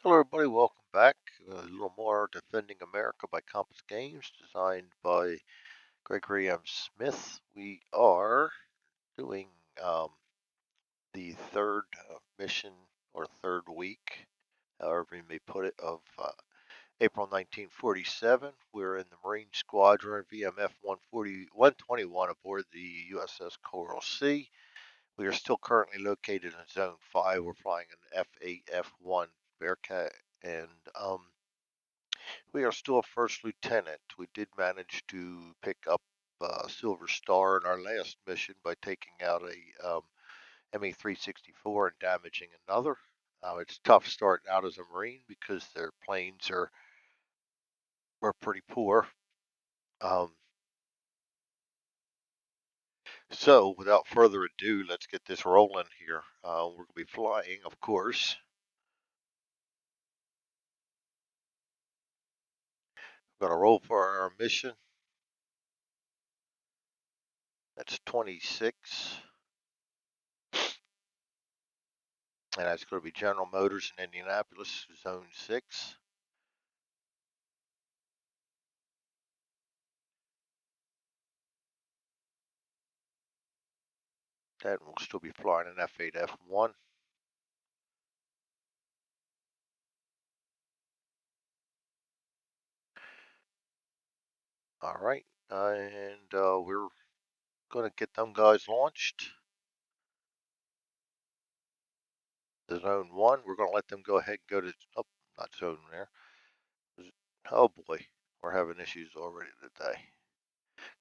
Hello, everybody. Welcome back. A little more Defending America by Compass Games, designed by Gregory M. Smith. We are doing the third mission or third week, however you may put it, of April 1947. We're in the Marine Squadron VMF 121 aboard the USS Coral Sea. We are still currently located in Zone 5. We're flying an F-8, F-1 Bearcat, and we are still a first lieutenant. We did manage to pick up a Silver Star in our last mission by taking out a ME-364 and damaging another. It's tough starting out as a Marine because their planes were pretty poor. Um, so without further ado, let's get this rolling here. We're going to be flying, of course. We're going to roll for our mission. That's 26. And that's going to be General Motors in Indianapolis, Zone 6. That will still be flying an F-8, F-1. All right, and we're going to get them guys launched. The Zone 1, we're going to let them go ahead and go to, oh, not Zone there. Oh boy, we're having issues already today.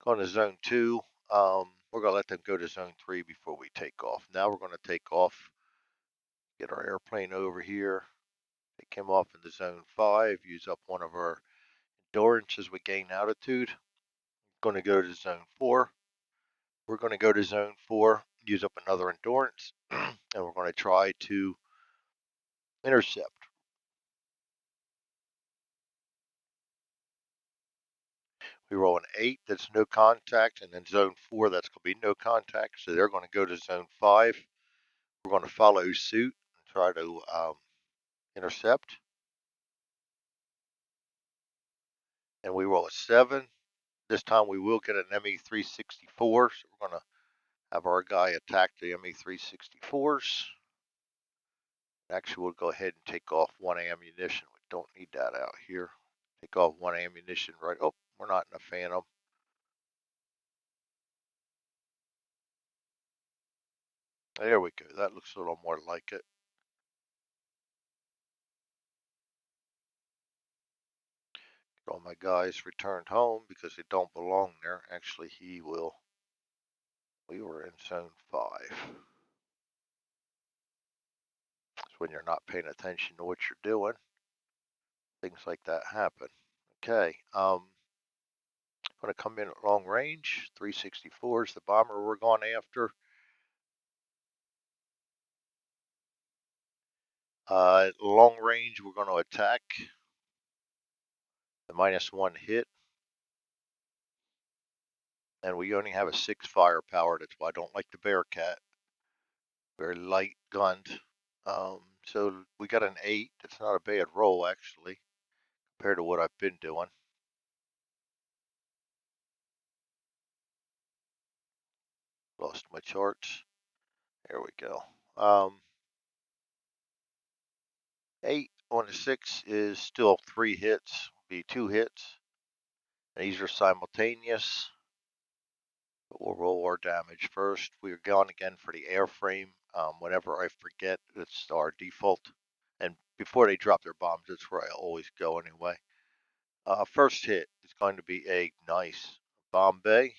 Going to Zone 2, we're going to let them go to Zone 3 before we take off. Now we're going to take off, get our airplane over here, take him off into Zone 5, use up one of our endurance as we gain altitude. Going to go to Zone 4. We're going to go to Zone 4, use up another endurance, and we're going to try to intercept. We roll an 8, that's no contact, and then Zone 4, that's going to be no contact, so they're going to go to Zone 5. We're going to follow suit and try to intercept. And we roll a 7. This time we will get an ME-364, so we're going to have our guy attack the ME-364s. Actually, we'll go ahead and take off one ammunition. We don't need that out here. Take off one ammunition right. Oh, we're not in a Phantom. There we go. That looks a little more like it. All my guys returned home because they don't belong there. Actually, he will. We were in Zone 5. It's when you're not paying attention to what you're doing. Things like that happen. Okay. Going to come in at long range. 364 is the bomber we're going after. Long range, we're going to attack the -1 hit. And we only have a 6 firepower. That's why I don't like the Bearcat. Very light gunned. So we got an 8. That's not a bad roll, actually, compared to what I've been doing. Lost my charts. There we go. 8 on the 6 is still 3 hits. Be 2 hits. And these are simultaneous. But we'll roll our damage first. We're going again for the airframe. Whenever I forget, it's our default. And before they drop their bombs, that's where I always go anyway. First hit is going to be a nice Bombay.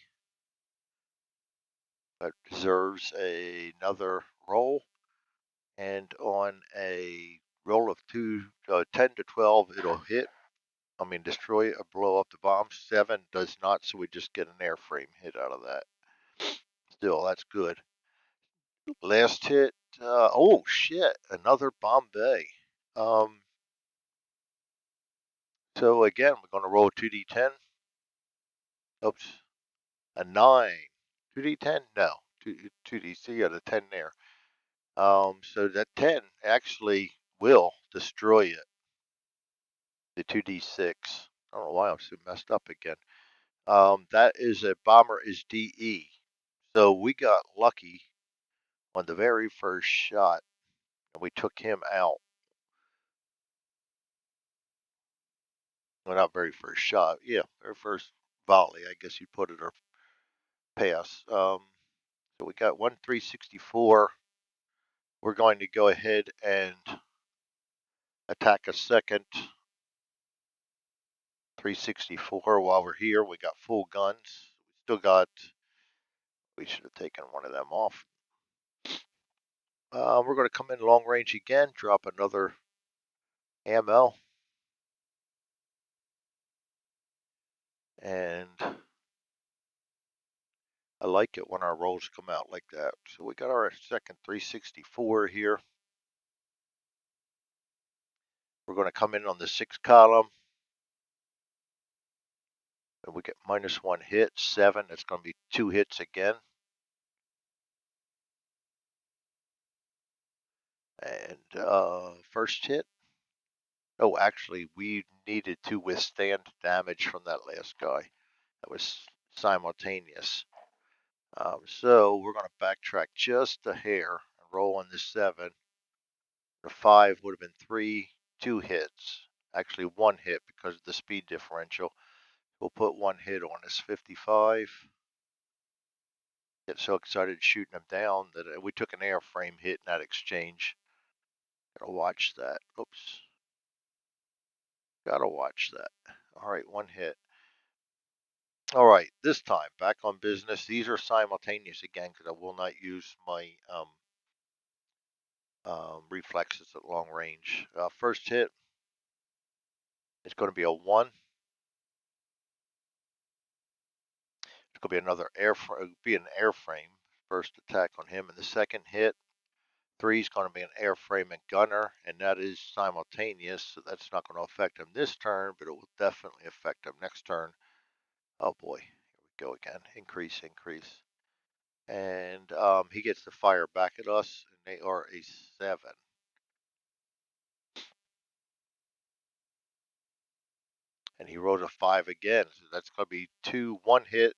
That deserves another roll. And on a roll of 10 to 12, it'll hit. I mean, destroy it or blow up the bomb. 7 does not, so we just get an airframe hit out of that. Still, that's good. Last hit. Oh, shit. Another Bombay. Um, so again, we're going to roll 2d10. Oops. A 9. 2d10? No. 2d, you got a 10 there. So that 10 actually will destroy it. the 2D6. I don't know why I'm so messed up again. That is a bomber is DE. So we got lucky on the very first shot, and we took him out. Well, not very first shot. Yeah, very first volley, I guess you'd put it, or pass. So we got 1 364. We're going to go ahead and attack a second 364 while we're here. We got full guns. We still got. We should have taken one of them off. We're going to come in long range again. Drop another AML. And I like it when our rolls come out like that. So we got our second 364 here. We're going to come in on the 6th column. And we get -1 hit, 7. It's going to be 2 hits again. And first hit. Oh, actually, we needed to withstand damage from that last guy. That was simultaneous. So we're going to backtrack just a hair and roll on the 7. The 5 would have been 3, 2 hits. Actually, 1 hit because of the speed differential. We'll put 1 hit on this 55. Get so excited shooting him down that we took an airframe hit in that exchange. Gotta watch that. Oops. Gotta watch that. All right, 1 hit. All right, this time back on business. These are simultaneous again because I will not use my reflexes at long range. First hit is going to be a 1. It's going to be another airframe. First attack on him, and the second hit 3 is going to be an airframe and gunner, and that is simultaneous. So that's not going to affect him this turn, but it will definitely affect him next turn. Oh boy, here we go again. Increase, increase. And he gets to fire back at us, and they are a 7. And he rolled a 5 again, so that's going to be 2 1 hit.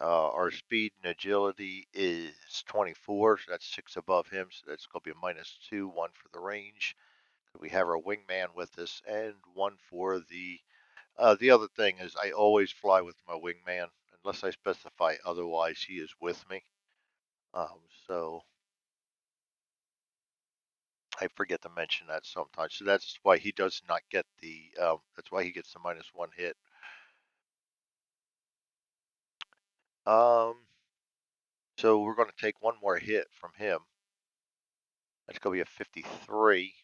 Our speed and agility is 24, so that's 6 above him, so that's going to be a -2, 1 for the range. We have our wingman with us, and 1 for the other thing is I always fly with my wingman unless I specify otherwise. He is with me. So I forget to mention that sometimes. So that's why he does not get the. That's why he gets the -1 hit. So we're going to take 1 more hit from him. That's going to be a 53.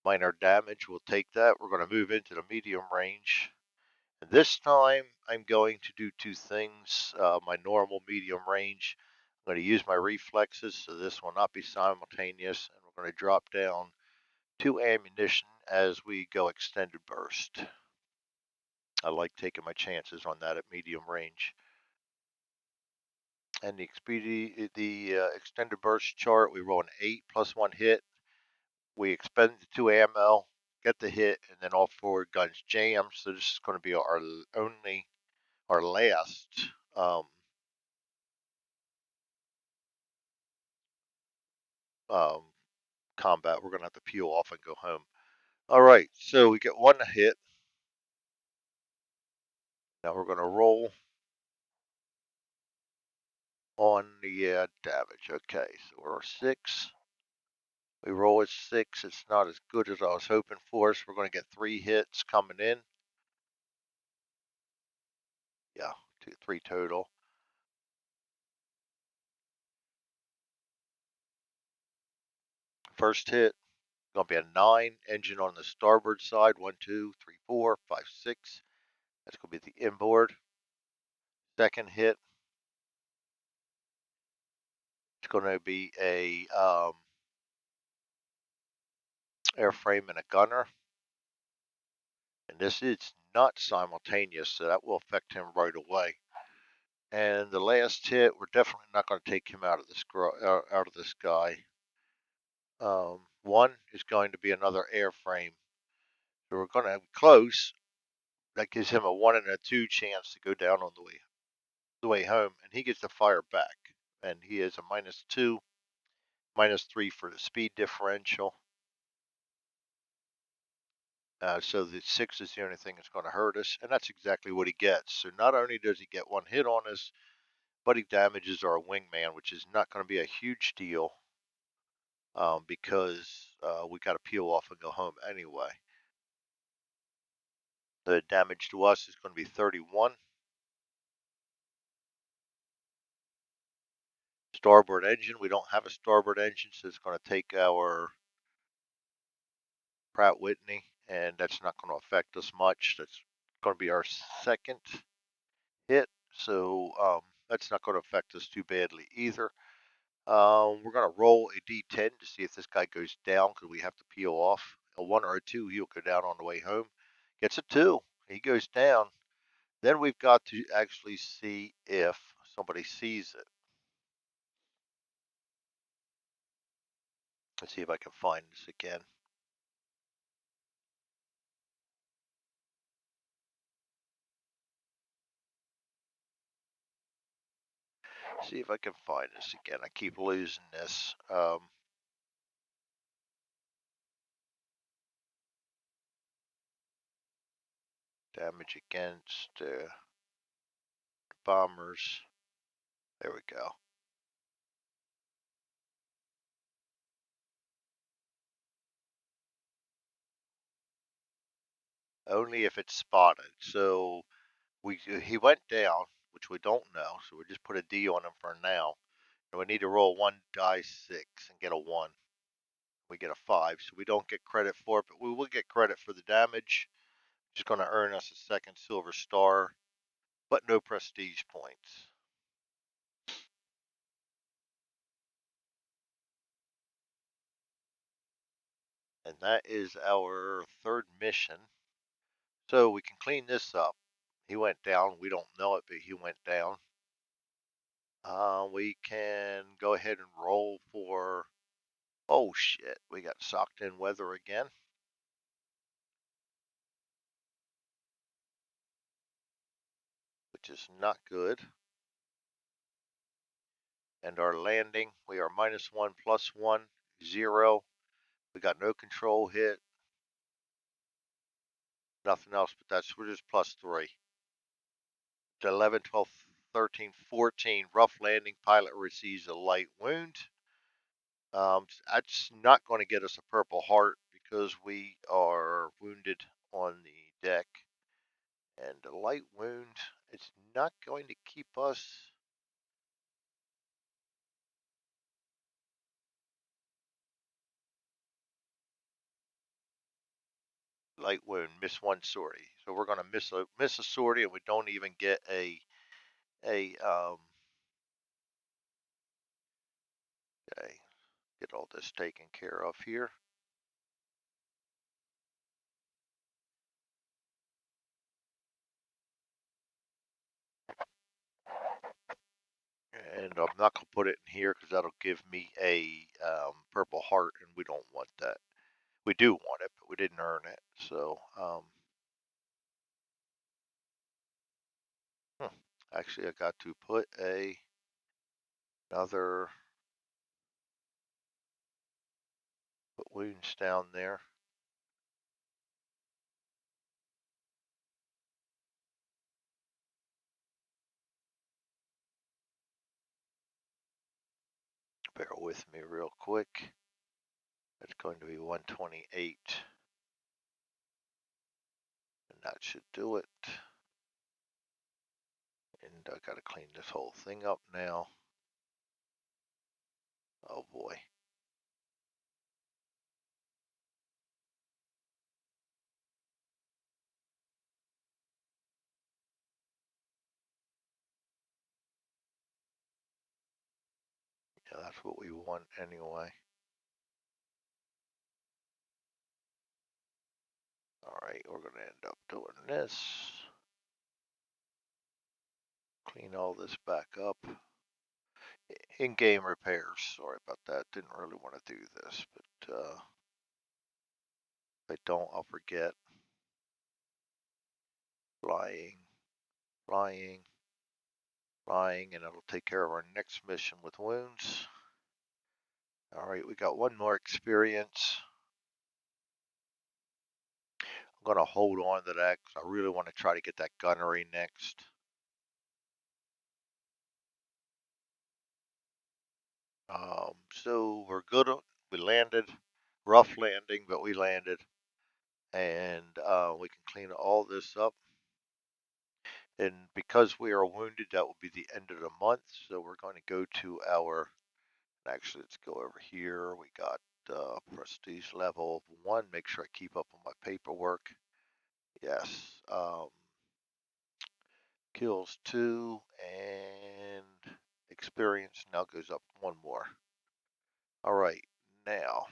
Minor damage. We'll take that. We're going to move into the medium range. And this time I'm going to do 2 things. My normal medium range. I'm going to use my reflexes, so this will not be simultaneous. And we're going to drop down 2 ammunition as we go extended burst. I like taking my chances on that at medium range. And the extended burst chart, we roll an 8 plus 1 hit. We expend the 2 ammo, get the hit, and then all 4 guns jam. So this is going to be our last combat. We're going to have to peel off and go home. All right, so we get 1 hit. Now we're going to roll on the damage. Okay, so we're 6. We roll at 6. It's not as good as I was hoping for, so we're going to get 3 hits coming in. Yeah, 3 total. First hit, going to be a 9. Engine on the starboard side. 1, 2, 3, 4, 5, 6. That's going to be the inboard. Second hit, it's going to be a airframe and a gunner. And this is not simultaneous, so that will affect him right away. And the last hit, we're definitely not going to take him out of the sky. 1 is going to be another airframe. So we're going to have close. That gives him a 1 and a 2 chance to go down on the way home, and he gets to fire back. And he is a -2, -3 for the speed differential. So the 6 is the only thing that's going to hurt us, and that's exactly what he gets. So not only does he get 1 hit on us, but he damages our wingman, which is not going to be a huge deal because we got to peel off and go home anyway. The damage to us is going to be 31. Starboard engine, we don't have a starboard engine, so it's going to take our Pratt Whitney, and that's not going to affect us much. That's going to be our second hit, so that's not going to affect us too badly either. We're going to roll a d10 to see if this guy goes down because we have to peel off. A 1 or a 2, he'll go down on the way home. Gets a 2, he goes down. Then we've got to actually see if somebody sees it. Let's see if I can find this again. See if I can find this again. I keep losing this. Damage against bombers. There we go. Only if it's spotted. So he went down, which we don't know. So we just put a D on him for now. And we need to roll 1d6 and get a 1. We get a 5, so we don't get credit for it, but we will get credit for the damage. Which is going to earn us a second silver star, but no prestige points. And that is our third mission. So we can clean this up. He went down. We don't know it, but he went down. We can go ahead and roll for. Oh shit, we got socked in weather again. Which is not good. And our landing, we are -1, +1, 0. We got no control hit. Nothing else, but we're just +3. 11, 12, 13, 14. Rough landing. Pilot receives a light wound. That's not going to get us a Purple Heart because we are wounded on the deck. And a light wound, it's not going to keep us. Light wound, miss 1 sortie. So we're going to miss a sortie, and we don't even get a okay. Get all this taken care of here. And I'm not going to put it in here because that'll give me a Purple Heart, and we don't want that. We do want it, but we didn't earn it. So, actually, I got to put another put wounds down there. Bear with me real quick. That's going to be 128. And that should do it. And I gotta clean this whole thing up now. Oh boy. Yeah, that's what we want anyway. Alright, we're gonna end up doing this. Clean all this back up. In-game repairs. Sorry about that. Didn't really want to do this, but if I don't, I'll forget. flying, flying, flying, and it'll take care of our next mission with wounds. All right, we got one more experience. I'm going to hold on to that because I really want to try to get that gunnery next. So we're good. We landed, rough landing, but we landed, and we can clean all this up. And because we are wounded, that will be the end of the month. So we're going to go to our. Actually, let's go over here. We got prestige level 1. Make sure I keep up on my paperwork. Yes. Kills 2 and experience now goes up 1 more. All right, now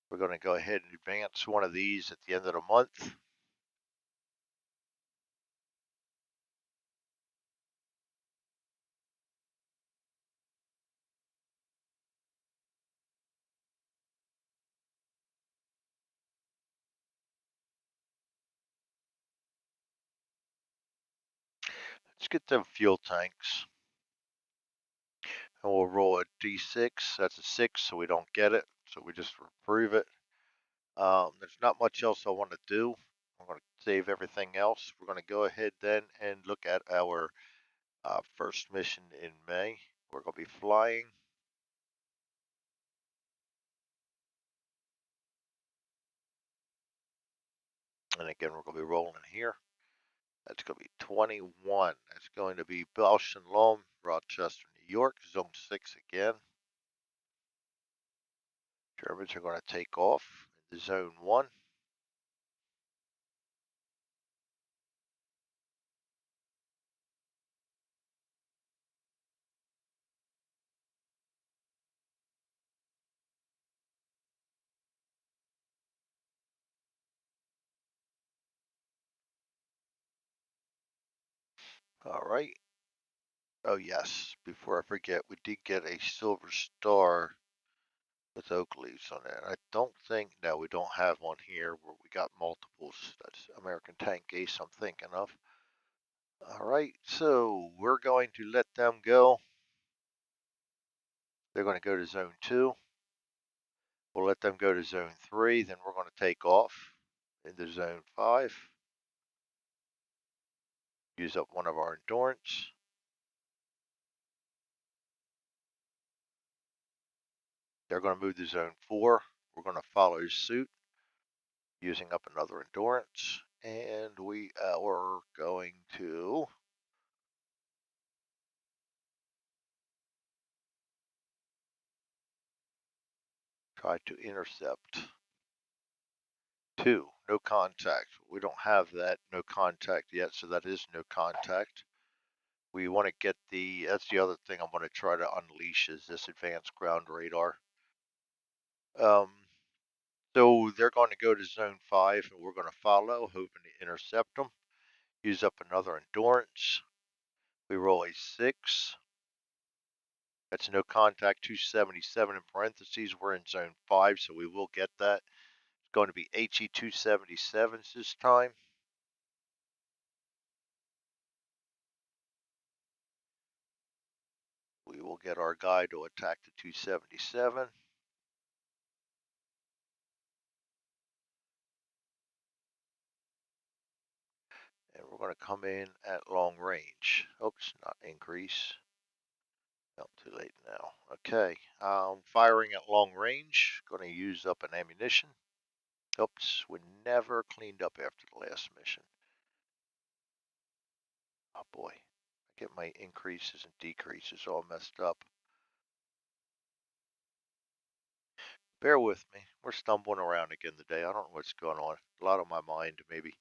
we're going to go ahead and advance one of these at the end of the month. Let's get them fuel tanks. And we'll roll a d6. That's a 6, so we don't get it. So we just reprieve it. There's not much else I want to do. I'm going to save everything else. We're going to go ahead then and look at our first mission in May. We're going to be flying. And again, we're going to be rolling here. That's going to be 21. That's going to be Bausch and Lomb, Rochester, New York, Zone 6 again. Germans are going to take off into Zone 1. All right. Oh, yes. Before I forget, we did get a Silver Star with oak leaves on it. I don't think, no, we don't have one here where we got multiples. That's American Tank Ace I'm thinking of. All right, so we're going to let them go. They're going to go to Zone 2. We'll let them go to Zone 3. Then we're going to take off into Zone 5. Use up one of our endurance. They're going to move to Zone 4. We're going to follow suit, using up another endurance. And we are going to try to intercept. 2, no contact. We don't have that no contact yet, so that is no contact. We want to get the, that's the other thing I'm going to try to unleash is this advanced ground radar. Um, so they're going to go to Zone 5 and we're going to follow, hoping to intercept them. Use up another endurance. We roll a 6. That's no contact 277 in parentheses. We're in Zone 5, so we will get that. It's going to be HE 277s this time. We will get our guy to attack the 277. And we're going to come in at long range. Oops, not increase. No, too late now. Okay, firing at long range. Going to use up an ammunition. Oops, we never cleaned up after the last mission. Oh boy, I get my increases and decreases all messed up. Bear with me. We're stumbling around again today. I don't know what's going on. A lot on my mind, maybe.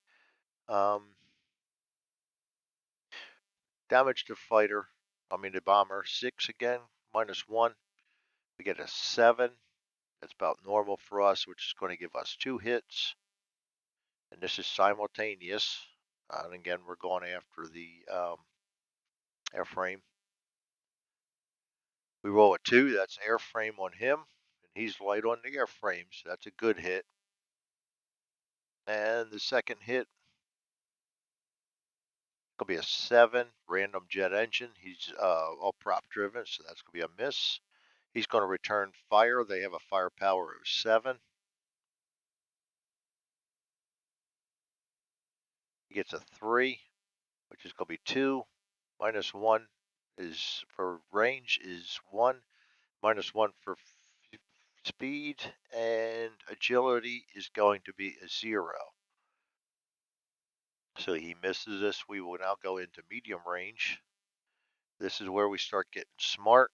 Damage to fighter. I mean the bomber. 6 again. -1. We get a 7. That's about normal for us, which is going to give us 2 hits. And this is simultaneous. And again, we're going after the airframe. We roll a 2. That's airframe on him. And he's light on the airframe, so that's a good hit. And the second hit gonna be a 7, random jet engine. He's all prop driven, so that's gonna be a miss. He's gonna return fire. They have a firepower of 7. He gets a 3, which is gonna be 2. -1 is for range is 1. -1 for speed, and agility is going to be a 0. So he misses this. We will now go into medium range. This is where we start getting smart.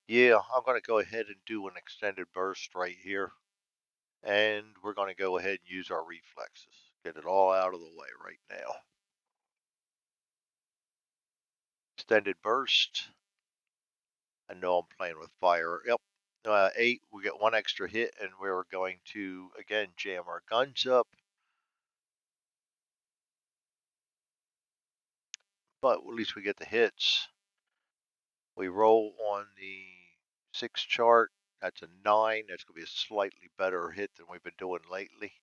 Yeah, I'm going to go ahead and do an extended burst right here. And we're going to go ahead and use our reflexes. Get it all out of the way right now. Extended burst. I know I'm playing with fire. Yep. 8, we get 1 extra hit, and we're going to, again, jam our guns up. But at least we get the hits. We roll on the 6 chart. That's a 9. That's going to be a slightly better hit than we've been doing lately.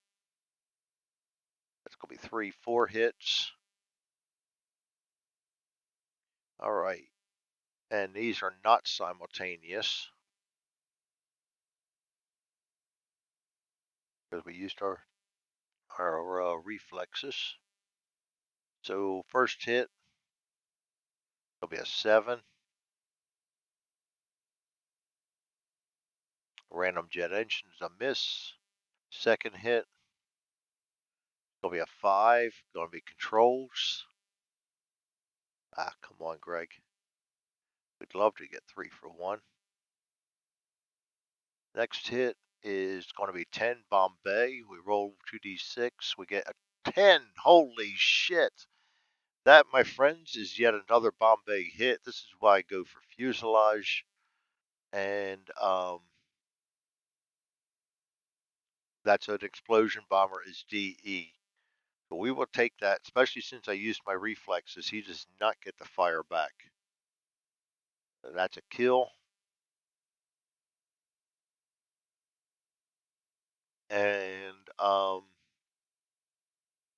That's going to be 3, 4 hits. All right. And these are not simultaneous because we used our reflexes. So first hit will be a 7. Random jet engine is a miss. Second hit will be a 5. Going to be controls. Ah, come on, Greg. We'd love to get 3 for 1. Next hit is going to be 10 Bombay. We roll 2d6. We get a 10. Holy shit. That, my friends, is yet another Bombay hit. This is why I go for fuselage. And that's an explosion bomber is DE. But we will take that, especially since I used my reflexes. He does not get the fire back. That's a kill. And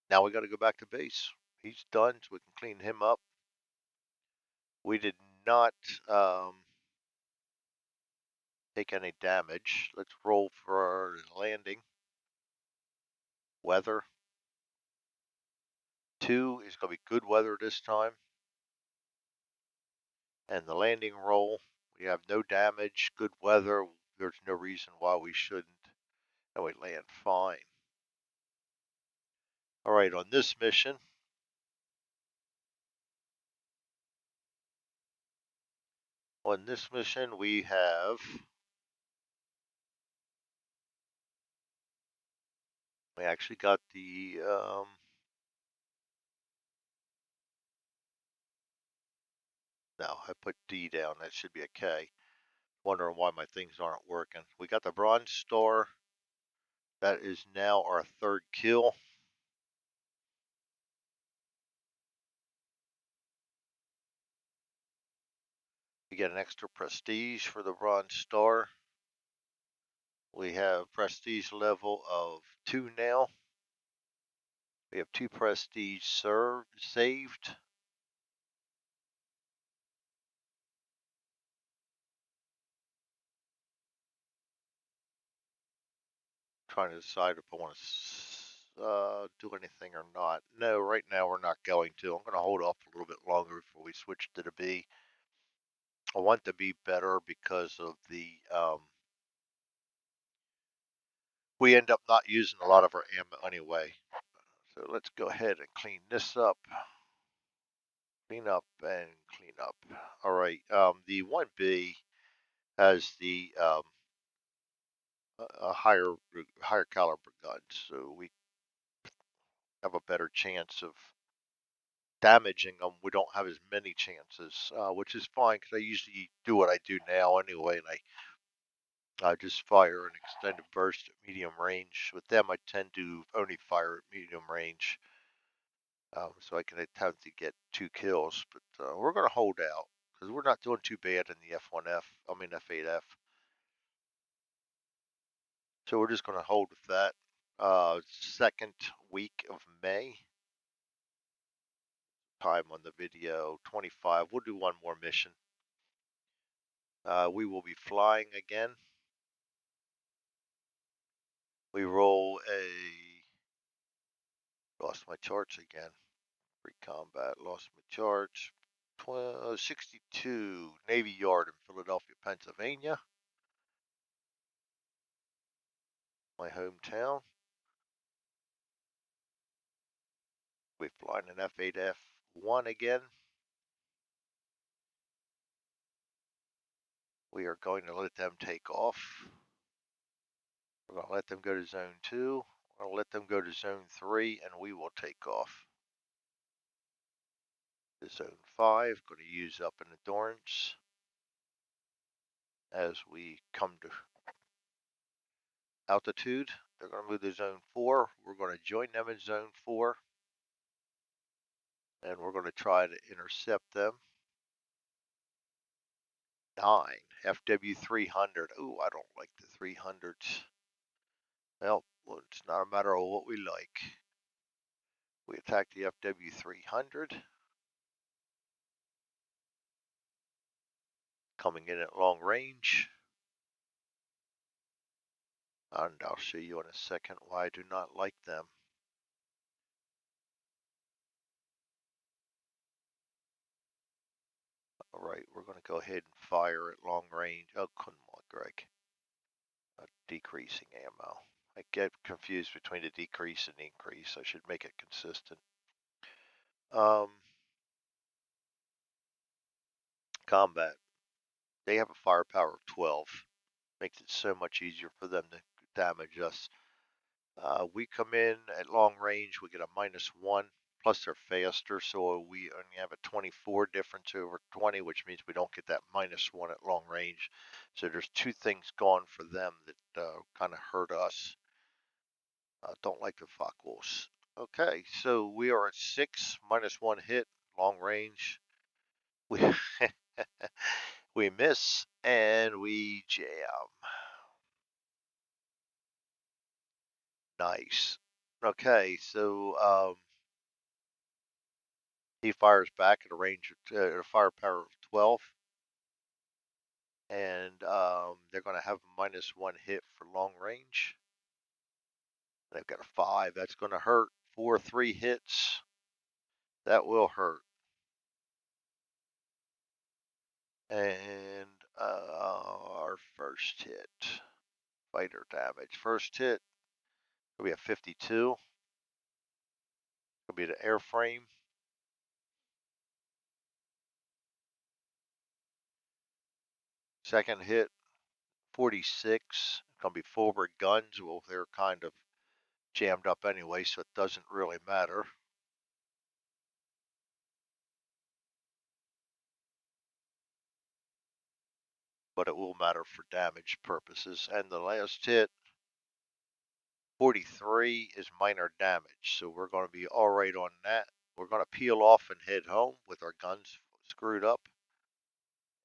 now we got to go back to base. He's done, so we can clean him up. We did not take any damage. Let's roll for our landing. Weather. 2 is going to be good weather this time. And the landing roll, we have no damage, good weather. There's no reason why we shouldn't. And we land fine. All right, on this mission, we have we actually got the no, I put D down. That should be a K. Wondering why my things aren't working. We got the Bronze Star. That is now our 3rd kill. We get an extra prestige for the Bronze Star. We have prestige level of 2 now. We have 2 prestige saved. Trying to decide if I want to do anything or not. No, right now we're not going to. I'm going to hold off a little bit longer before we switch to the B. I want the B better because of the we end up not using a lot of our ammo anyway. So let's go ahead and clean this up. Clean up and clean up. All right. The 1B has the a higher caliber gun, so we have a better chance of damaging them. We don't have as many chances, which is fine because I usually do what I do now anyway, and I just fire an extended burst at medium range. With them, I tend to only fire at medium range, so I can attempt to get 2 kills. But we're going to hold out because because we're not doing too bad in the F1F, I mean F8F. So we're just going to hold with that. Second week of May. Time on the video, 25. We'll do one more mission. We will be flying again. We roll lost my charts again. Free combat, lost my charts. 62 Navy Yard in Philadelphia, Pennsylvania. My hometown. We're flying an F8F1 again. We are going to let them take off. We're going to let them go to zone 2. We're going to let them go to zone 3, and we will take off. To zone 5, going to use up an endurance as we come to altitude. They're going to move to zone 4. We're going to join them in zone 4, and we're going to try to intercept them. 9 FW300. Oh, I don't like the 300s. Well, it's not a matter of what we like. We attack the FW300. Coming in at long range. And I'll show you in a second why I do not like them. All right, we're going to go ahead and fire at long range. Oh, come on, Greg. Decreasing ammo. I get confused between the decrease and increase. I should make it consistent. Combat. They have a firepower of 12. Makes it so much easier for them to damage us. We come in at long range, we get a -1, plus they're faster, so we only have a 24 difference over 20, which means we don't get that -1 at long range. So there's two things gone for them that kind of hurt us. Don't like the Focke-Wulfs. Okay, so we are at 6, -1 hit, long range. We we miss and we jam. Nice. Okay, so he fires back at a range of a firepower of 12, and they're going to have a -1 hit for long range. They've got a 5. That's going to hurt. 4 3 hits. That will hurt. And our first hit, fighter damage. First hit will be a 52. It'll be the airframe. Second hit, 46. Gonna be forward guns. Well, they're kind of jammed up anyway, so it doesn't really matter. But it will matter for damage purposes. And the last hit, 43, is minor damage. So we're going to be all right on that. We're going to peel off and head home with our guns screwed up.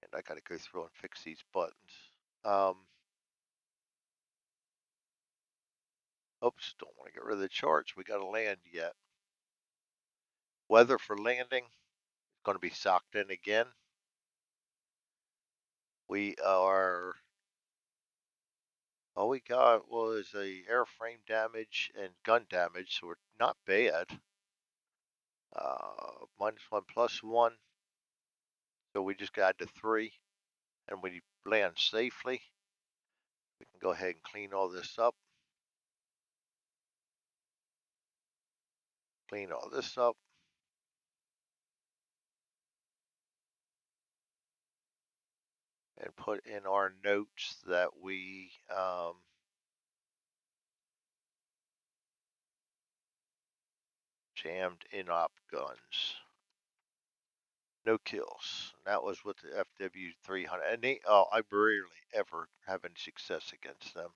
And I got to go through and fix these buttons. Oops, don't want to get rid of the charts. We got to land yet. Weather for landing is going to be socked in again. We are, all we got was a airframe damage and gun damage, so we're not bad. -1 +1. So we just got to 3, and we land safely. We can go ahead and clean all this up. Clean all this up. And put in our notes that we jammed in-op guns. No kills. And that was with the FW300. And I rarely ever have any success against them.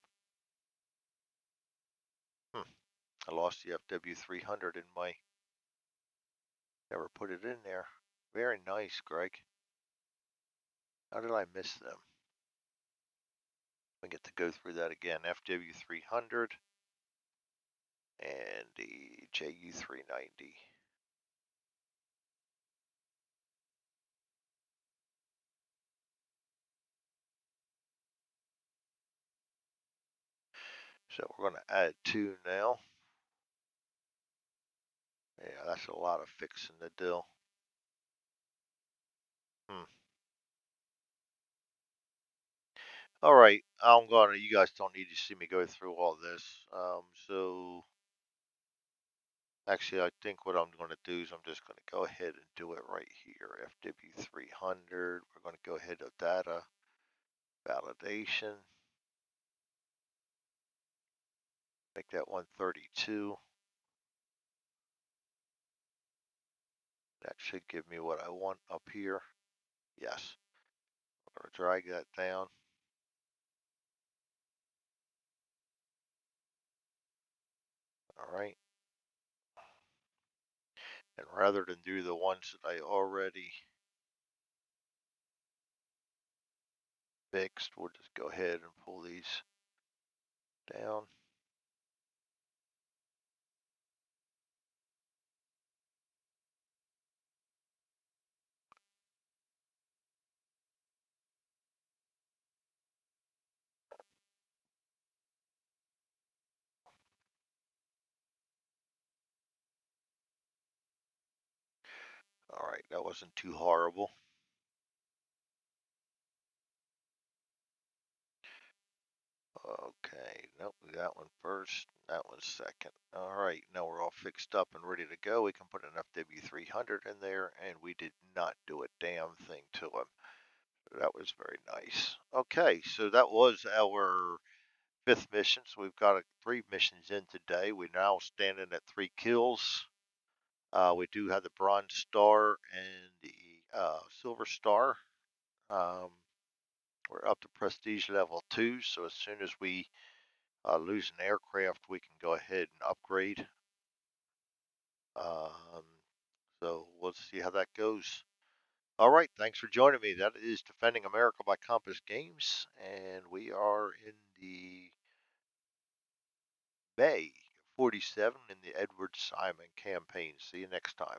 I lost the FW300 in my, never put it in there. Very nice, Greg. How did I miss them? I get to go through that again. FW300 and the JU390. So we're going to add two now. Yeah, that's a lot of fixing to do. Hmm. All right, I'm gonna. You guys don't need to see me go through all this. So actually, I think what I'm going to do is I'm just going to go ahead and do it right here. FW300. We're going to go ahead to data validation. Make that 132. That should give me what I want up here. Yes. I'm going to drag that down. All right. And rather than do the ones that I already fixed, we'll just go ahead and pull these down. All right, that wasn't too horrible. Okay, nope, that one first, that one second. All right, now we're all fixed up and ready to go. We can put an FW300 in there, and we did not do a damn thing to him. That was very nice. Okay, so that was our fifth mission. So we've got 3 missions in today. We're now standing at 3 kills. We do have the Bronze Star and the Silver Star. Um, we're up to Prestige level 2, so as soon as we lose an aircraft, we can go ahead and upgrade. Um, so we'll see how that goes. All right, thanks for joining me. That is Defending America by Compass Games, and we are in the May 47 in the Edward Simon campaign. See you next time.